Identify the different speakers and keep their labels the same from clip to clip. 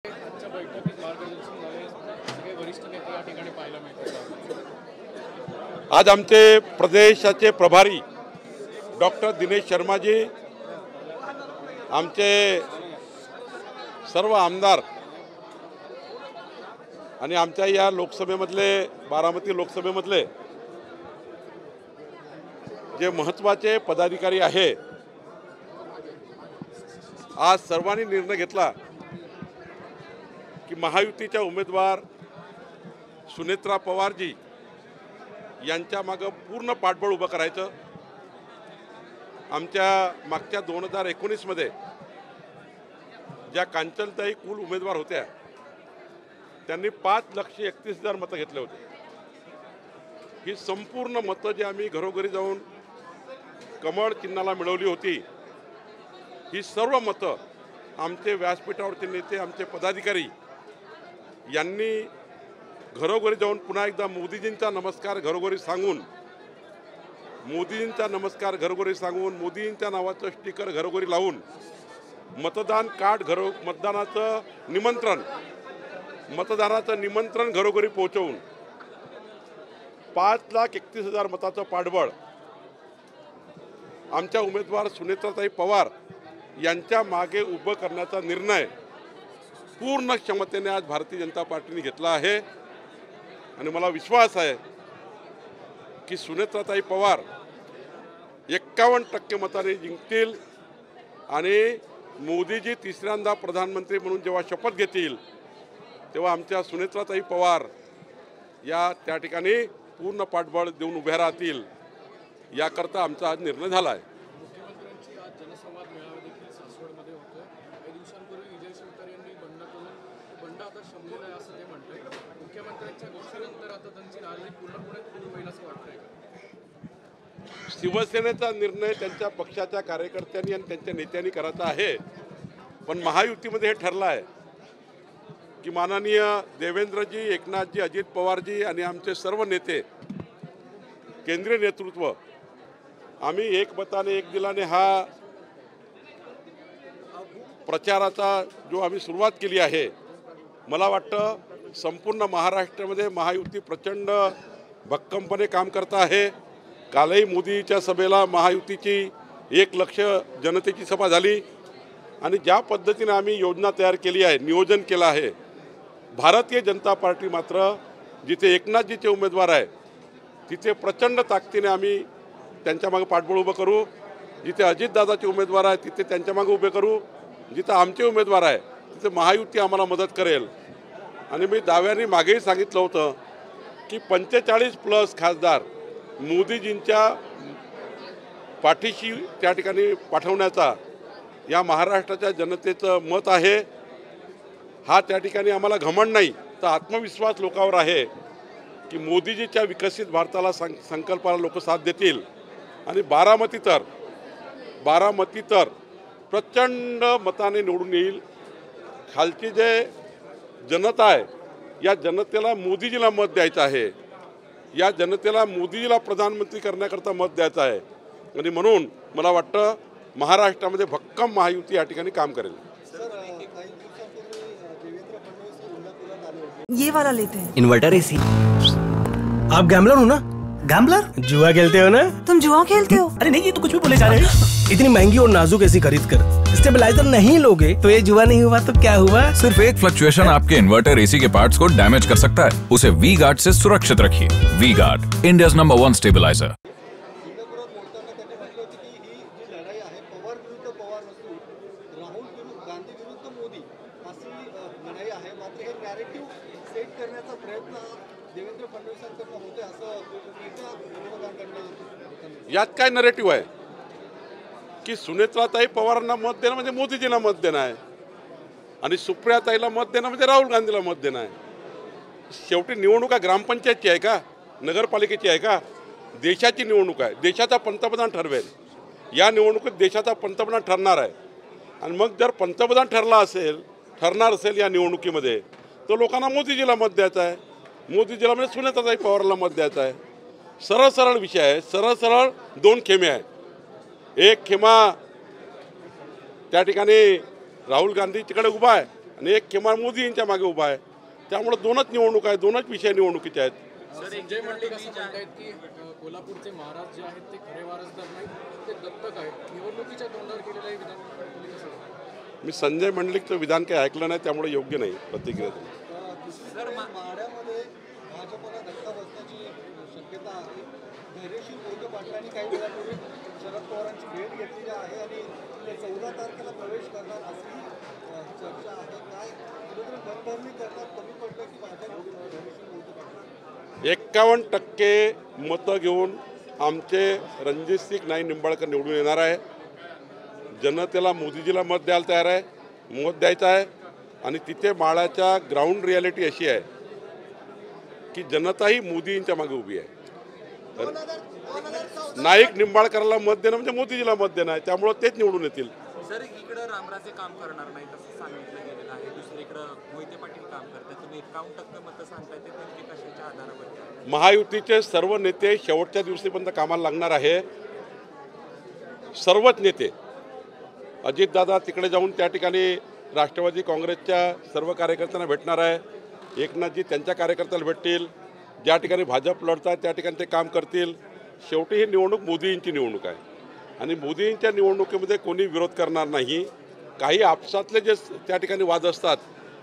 Speaker 1: आजच्या बैठकीत मार्गदर्शन झाले सगळे वरिष्ठ नेते या ठिकाणी पाहायला मिळतात।
Speaker 2: आज आमचे प्रदेशाचे प्रभारी डॉक्टर दिनेश शर्माजी, आमचे सर्व आमदार आणि आमच्या या लोकसभेमधले बारामती लोकसभेमधले जे महत्त्वाचे पदाधिकारी आहे, आज सर्वांनी निर्णय घेतला की महायुतीच्या उमेदवार सुनेत्रा पवारजी यांच्या मागे पूर्ण पाठबळ उभं करायचं। आमच्या मागच्या 2019 मध्ये ज्या कांचनताई कुल उमेदवार होत्या त्यांनी 5,31,000 मतं घेतले होते। ही संपूर्ण मतं जी आम्ही घरोघरी जाऊन कमळ चिन्हाला मिळवली होती, ही सर्व मतं आमचे व्यासपीठावरचे नेते, आमचे पदाधिकारी यांनी घरोघरी जाऊन पुन्हा एकदा मोदीजींचा नमस्कार घरोघरी सांगून, मोदीजींचा नमस्कार घरोघरी सांगून, मोदीजींच्या नावाचं स्टिकर घरोघरी लावून, मतदान कार्ड मतदानाचं निमंत्रण घरोघरी पोहोचवून 5,31,000 मताचं पाठबळ आमच्या उमेदवार सुनेत्राताई पवार यांच्या मागे उभं करण्याचा निर्णय पूर्ण क्षमतेने आज भारतीय जनता पार्टीने घेतला आहे। आणि मला विश्वास आहे की सुनेत्राताई पवार 51% मताने जिंकतील आणि मोदीजी तिसऱ्यांदा प्रधानमंत्री म्हणून जेव्हा शपथ घेतील तेव्हा आमच्या सुनेत्राताई पवार या त्या ठिकाणी पूर्ण पाठबळ देऊन उभ्या राहतील, याकरता आमचा आज निर्णय झाला आहे।
Speaker 1: मुख्यमंत्र्यांची आज जनसंवाद मेळावा देखील सासवडमध्ये होतोय। काही दिवसांपूर्वी विजय शिवतारे यांनी बंड करून बंड आता शमलेला आहे असं ते म्हणताय। मुख्यमंत्र्यांच्या घोषणेनंतर आता त्यांची नाराजी पूर्णपणे दूर होईल असं वाटतंय का?
Speaker 2: शिवसेनेचा निर्णय त्यांच्या पक्षाच्या कार्यकर्त्यांनी आणि त्यांच्या नेत्यांनी करायचा आहे, पण महायुतीमध्ये हे ठरलं आहे की माननीय देवेंद्रजी, एकनाथजी, अजित पवारजी आणि आमचे सर्व नेते, केंद्रीय नेतृत्व, आम्ही एकमताने एक दिलाने हा प्रचाराचा जो आम्ही सुरुवात केली आहे, मला वाटतं संपूर्ण महाराष्ट्रामध्ये महायुती प्रचंड भक्कमपणे काम करत आहे। कालही मोदीच्या सभेला महायुतीची 1 लाख जनतेची सभा झाली आणि ज्या पद्धतीने आम्ही योजना तयार केली आहे, नियोजन केलं आहे, भारतीय जनता पार्टी मात्र जिथे एकनाथजीचे उमेदवार आहे तिथे प्रचंड ताकदीने आम्ही त्यांच्या मागे पाठबळ उभं करू, जिथे अजितदादाचे उमेदवार आहे तिथे त्यांच्या मागे उभे करू, जिथे आमचे उमेदवार आहे तिथे महायुती आम्हाला मदत करेल। आणि मी दाव्याने मागेही सांगितलं होतं की 45+ खासदार मोदीजींच्या पाठीशी त्या ठिकाणी पाठवण्याचा या महाराष्ट्राच्या जनतेचं मत आहे। हा त्या ठिकाणी आम्हाला घमंड नाही तर आत्मविश्वास लोकांवर आहे की मोदीजीच्या विकसित भारताला संकल्पाला लोक साथ देतील आणि बारामती तर प्रचंड मताने निवडून येईल। खालची जे जनता आहे या जनतेला मोदीजीला मत द्यायचं आहे, या जनतेला मोदीजीला प्रधानमंत्री करण्याकरता मत द्यायचं आहे आणि म्हणून मला वाटतं महाराष्ट्रामध्ये भक्कम महायुती या ठिकाणी काम करेल।
Speaker 3: ये वाला लेते हैं।
Speaker 4: Inverter AC.
Speaker 5: आप गैम्बलर हो ना?
Speaker 4: गैम्बलर?
Speaker 5: जुआ खेलते हो ना?
Speaker 3: तुम जुआ खेलते हो?
Speaker 4: अरे नहीं, ये तो कुछ भी बोले जा रहे हैं।
Speaker 5: इतनी महंगी और नाजुक एसी खरीद कर स्टेबलाइजर नहीं लोगे तो ये जुआ नहीं हुआ तो क्या हुआ?
Speaker 6: सिर्फ एक फ्लक्चुएशन आपके इन्वर्टर एसी के पार्ट्स को डैमेज कर सकता है। उसे वी गार्ड से सुरक्षित रखिए। V Guard, India's number 1 stabiliser.
Speaker 2: यात काय नरेटिव्ह आहे की सुनेत्राताई पवारांना मत देणं म्हणजे मोदीजींना मत देणं आहे आणि सुप्रियाताईला मत देणं म्हणजे राहुल गांधीला मत देणं आहे। शेवटी निवडणुका ग्रामपंचायतची आहे का, नगरपालिकेची आहे का? देशाची निवडणूक आहे, देशाचा पंतप्रधान ठरवेल। या निवडणुकीत देशाचा पंतप्रधान ठरणार आहे आणि मग जर पंतप्रधान ठरणार असेल या निवडणुकीमध्ये तर लोकांना मोदीजीला मत द्यायचं आहे, मोदीजीला म्हणजे सुनेत्राताई पवारांना मत द्यायचं आहे। सरळ विषय आहे, सरळ 2 खेमे आहे। एक खेमा त्या ठिकाणी राहुल गांधीकडे उभा आहे आणि एक किमान मोदींच्या मागे उभा आहे. त्यामुळे दोनच निवडणूक आहे, दोनच विषय निवडणुकीचे आहेत.
Speaker 1: संजय मंडलिक असं म्हणतायत की कोल्हापूरचे महाराज जे आहेत ते खरे वारसदार नाहीत, ते दत्तक आहेत. निवडणुकीच्या तोंडावर केलेलं हे विधान तुम्ही कसं बघता?
Speaker 2: मी संजय मंडलिकचं विधान काही ऐकलं नाही, त्यामुळे योग्य नाही प्रतिक्रिया देणं.
Speaker 7: माढ्यामध्ये भाजपला धक्का बसण्याची शक्यता आहे. धैर्यशील मोहिते पाटलांनी काही वेळापूर्वी शरद पवारांची भेट घेतलेली आहे आणि ते 14 तारखेला प्रवेश करणार अशी चर्चा आहे. काय कुठेतरी मनधरणी करण्यात कमी पडलं की भाजप धैर्यशील मोहिते पाटील?
Speaker 2: 51% मतं घेऊन आमचे रणजितसिंग नाईक निंबाळकर निवडून येणार आहे. जनतेला मोदीजीला मत द्यायला तयार आहे, मत द्यायचं आहे. आणि तिथे माळ्याच्या ग्राउंड रियालिटी अशी आहे की जनताही मोदींच्या मागे उभी आहे. नाईक निंबाळकरला मत देणं म्हणजे मोदीजीला मत देणं आहे, त्यामुळं तेच निवडून येतील.
Speaker 8: सर, इकडं रामराजे काम करणार नाही असं सांगितलं गेलेलं आहे, दुसरीकडं मोहिते पाटील काम करतात. तुम्ही 51% मतं सांगताय, ते नेमके कशाच्या आधारावर?
Speaker 2: महायुतीचे सर्व नेते शेवटच्या दिवशीपर्यंत कामाला लागणार आहे. सर्वच नेते, अजितदादा तिकडे जाऊन त्या ठिकाणी राष्ट्रवादी काँग्रेसच्या सर्व कार्यकर्त्यांना भेटणार आहे. एकनाथजी त्यांच्या कार्यकर्त्याला भेटतील. ज्या ठिकाणी भाजप लढतात त्या ठिकाणी ते काम करतील. शेवटी ही निवडणूक मोदींची निवडणूक आहे आणि मोदींच्या निवडणुकीमध्ये कोणी विरोध करणार नाही. काही आपसातले जे त्या ठिकाणी वाद असतात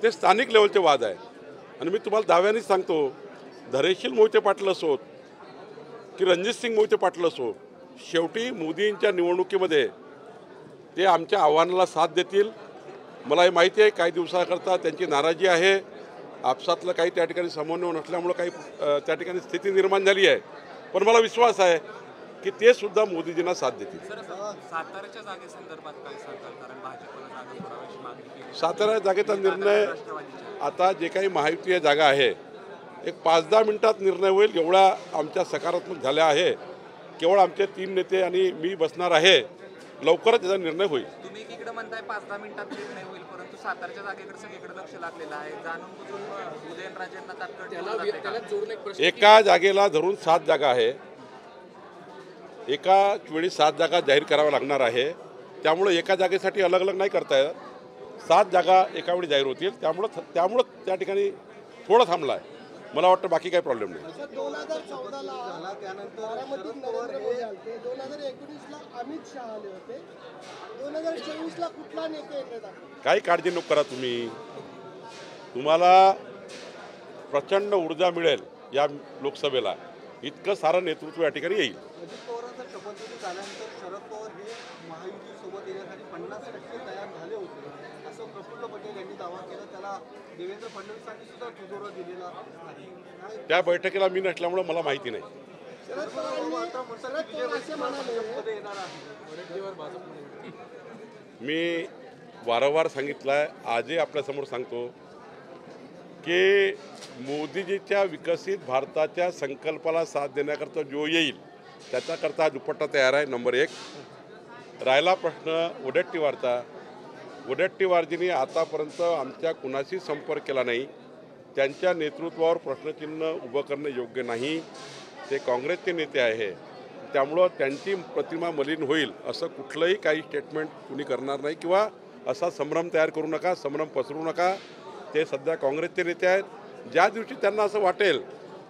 Speaker 2: ते स्थानिक लेवलचे वाद आहे. आणि मी तुम्हाला दाव्यानेच सांगतो, धैर्यशील मोहिते पाटील असोत की रणजितसिंग मोहिते पाटील असो, शेवटी मोदींच्या निवडणुकीमध्ये ते आमच्या आव्हानाला साथ देतील. मला हे माहिती आहे काही दिवसाकरता त्यांची नाराजी आहे, आपसातलं काही त्या ठिकाणी समन्वय नसल्यामुळं काही त्या ठिकाणी स्थिती निर्माण झाली आहे. पण मला विश्वास आहे की ते सुद्धा मोदीजींना साथ देतील.
Speaker 8: सर, साताऱ्याच्या जागेसंदर्भात काय सांगतात? कारण भाजपला जागा पुराव्याची मागणी केली.
Speaker 2: सातारा जागेचा निर्णय आता जे काही महायुतीय जागा आहे एक 5-10 मिनिटात निर्णय होईल, एवढ्या आमच्या सकारात्मक झाल्या आहे. केवळ आमचे 3 नेते आणि मी बसणार आहे, लवकरच त्याचा निर्णय होईल.
Speaker 8: तुम्ही एकीकडे म्हणताय 5-10 मिनिटात निर्णय होईल, परंतु सातारच्या जागेकडे सगळीकडे लक्ष लागलेलं आहे. जाणून बुजून उदयनराजेंना तात्काळ
Speaker 1: त्याला जोडून एक प्रश्न
Speaker 2: एका जागेला धरून 7 जागा आहे. एका वेळी 7 जागा जाहीर कराव्या लागणार आहे. त्यामुळे एका जागेसाठी अलग अलग नाही करता येत. 7 जागा एका वेळी जाहीर होतील. त्यामुळं त्या ठिकाणी थोडं थांबला आहे. मला वाटतं बाकी काही प्रॉब्लेम नाही.
Speaker 7: 2014ला झाला, त्यानंतर बारामतीत नरेंद्र मोदी आले, 2019ला अमित शहा आले होते, 2024ला कुठला नेते येतात?
Speaker 2: काही काळजी नको करा तुम्ही. तुम्हाला प्रचंड ऊर्जा मिळेल या लोकसभेला. इतकं सारं नेतृत्व या ठिकाणी येईल.
Speaker 7: अजित पवारांचा शपथविधी झाल्यानंतर शरद पवार हे महायुतीसोबत येण्यासाठी 50% तयार झाले होते असं प्रफुल्ल पटेल यांनी दावा केला. त्याला देवेंद्र फडणवीसांनी सुद्धा दुजोरा दिलेला नाही.
Speaker 2: त्या बैठकीला मी नसल्यामुळं मला माहिती नाही.
Speaker 7: शरद पवार असे म्हणाले येणार आहे.
Speaker 2: मी वारंवार सांगितलं आहे, आजही आपल्यासमोर सांगतो की मोदीजीच्या विकसित भारताच्या संकल्पाला साथ देण्याकरता जो येईल त्याच्याकरता हा दुपट्टा तयार आहे. नंबर 1. राहिला प्रश्न वडेट्टीवारचा. वडेट्टीवारजींनी आतापर्यंत आमच्या कुणाशी संपर्क केला नाही. त्यांच्या नेतृत्वावर प्रश्नचिन्ह उभं करणं योग्य नाही. ते काँग्रेसचे नेते आहे, त्यामुळं त्यांची प्रतिमा मलिन होईल असं कुठलंही काही स्टेटमेंट कुणी करणार नाही किंवा असा संभ्रम तयार करू नका, संभ्रम पसरू नका. ते सध्या काँग्रेसचे नेते आहेत. ज्या दिवशी त्यांना असं वाटेल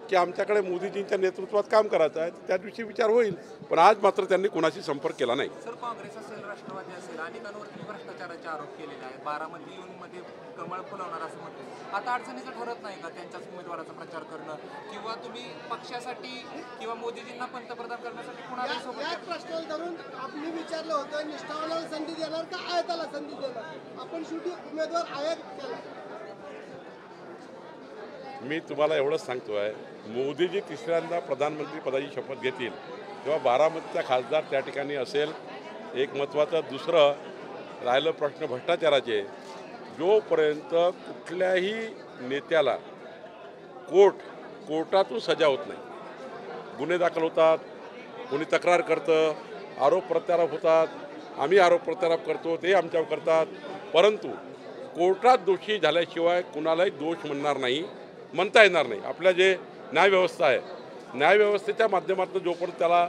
Speaker 2: की आमच्याकडे मोदीजींच्या नेतृत्वात काम करायचं आहे त्या दिवशी विचार होईल. पण आज मात्र त्यांनी कुणाशी संपर्क केला नाही.
Speaker 8: सर, काँग्रेस असेल, राष्ट्रवादी असेल, अनेकांवरती भ्रष्टाचाराचे आरोप केलेले आहेत. बारामती येऊन मध्ये कमळ फुलवणार असं म्हणते. आता अडचणीचं ठरत नाही का त्यांच्याच उमेदवाराचा प्रचार करणं किंवा तुम्ही पक्षासाठी किंवा मोदीजींना पंतप्रधान करण्यासाठी कुणाला सोबत?
Speaker 7: याच प्रश्नाला धरून आपण विचारलं होतं, निष्ठावाला संधी देणार का आयताला संधी देणार? आपण शेवटी उमेदवार आयात केला.
Speaker 2: मी तुम्हाला एवढंच सांगतो आहे, मोदीजी तिसऱ्यांदा प्रधानमंत्री पदाची शपथ घेतील तेव्हा बारामतीचा खासदार त्या ठिकाणी असेल. एक महत्त्वाचं. दुसरं राहिलं प्रश्न भ्रष्टाचाराचे. जोपर्यंत कुठल्याही नेत्याला कोर्टातून सजा होत नाही, गुन्हे दाखल होतात, कोणी तक्रार करतं, आरोप प्रत्यारोप होतात, आम्ही आरोप प्रत्यारोप करतो, ते आमच्यावर करतात, परंतु कोर्टात दोषी झाल्याशिवाय कुणालाही दोष म्हणता येणार नाही. आपल्या जे न्यायव्यवस्था आहे, न्यायव्यवस्थेच्या माध्यमातून जोपर्यंत त्याला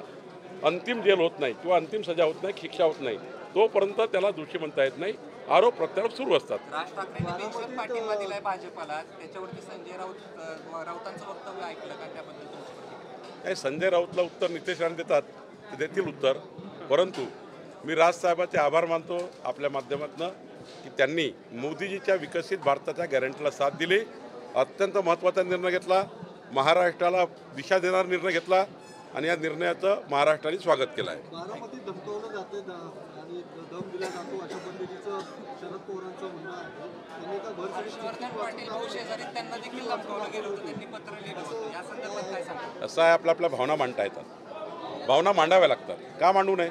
Speaker 2: अंतिम जेल होत नाही किंवा अंतिम सजा होत नाही, शिक्षा होत नाही, तोपर्यंत त्याला दोषी म्हणता येत नाही. आरोप प्रत्यारोप सुरू असतात.
Speaker 8: राज ठाकरेंनी बिनशर्त पाठिंबा दिलाय भाजपाला, त्याच्यावरती संजय राऊतांचं वक्तव्य ऐकलं का, त्याबद्दल तुमची प्रतिक्रिया?
Speaker 2: काय संजय राऊतला उत्तर नितेश राणे देतात, ते देतील उत्तर. परंतु मी राजसाहेबांचे आभार मानतो आपल्या माध्यमातून की त्यांनी मोदीजीच्या विकसित भारताच्या गॅरंटीला साथ दिली. अत्यंत महत्त्वाचा निर्णय घेतला, महाराष्ट्राला दिशा देणारा निर्णय घेतला आणि या निर्णयाचं महाराष्ट्राने स्वागत केलं आहे.
Speaker 7: बारामतीत धमकावलं जाते आणि दम दिला जातो अशा पद्धतीचं शरद पवारांचं म्हणणं आहे. त्यांनी एका
Speaker 8: हर्षवर्धन पाटील भाऊ शेजारी त्यांना देखील धमकावलं गेलं होतं, त्यांनी पत्र लिहिलं होतं. या संदर्भात काय सांगा?
Speaker 2: असं आहे, आपल्या भावना मांडता येतात, भावना मांडाव्या लागतात. का मांडू नये?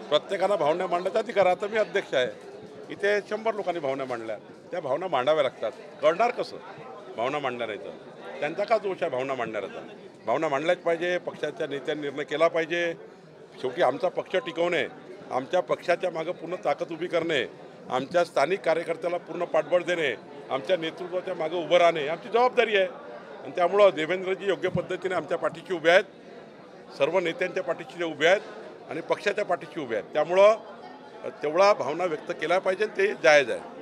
Speaker 2: प्रत्येकाला भावना मांडण्याचा अधिकार. आता मी अध्यक्ष आहे, इथे 100 लोकांनी भावना मांडल्या, त्या भावना मांडाव्या लागतात. कळणार कसं भावना मांडल्या नाही तर? त्यांचा का दोष आहे भावना मांडणाऱ्याचा? भावना मांडल्याच पाहिजे, पक्षाच्या नेत्यांनी निर्णय केला पाहिजे. शेवटी आमचा पक्ष टिकवणे, आमच्या पक्षाच्या मागं पूर्ण ताकद उभी करणे, आमच्या स्थानिक कार्यकर्त्याला पूर्ण पाठबळ देणे, आमच्या नेतृत्वाच्या मागं उभं राहणे आमची जबाबदारी आहे. आणि त्यामुळं देवेंद्रजी योग्य पद्धतीने आमच्या पाठीशी उभे आहेत, सर्व नेत्यांच्या पाठीशी ते उभे आहेत आणि पक्षाच्या पाठीशी उभे आहेत. त्यामुळं तेवढा भावना व्यक्त केल्या पाहिजे, ते जायज आहे.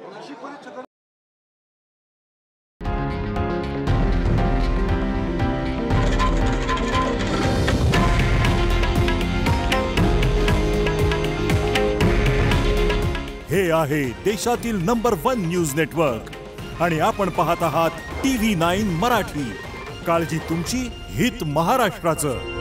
Speaker 9: हे आहे देशातील नंबर 1 न्यूज नेटवर्क आणि आपण पाहत आहात TV9 मराठी. काळजी तुमची, हित महाराष्ट्राचं.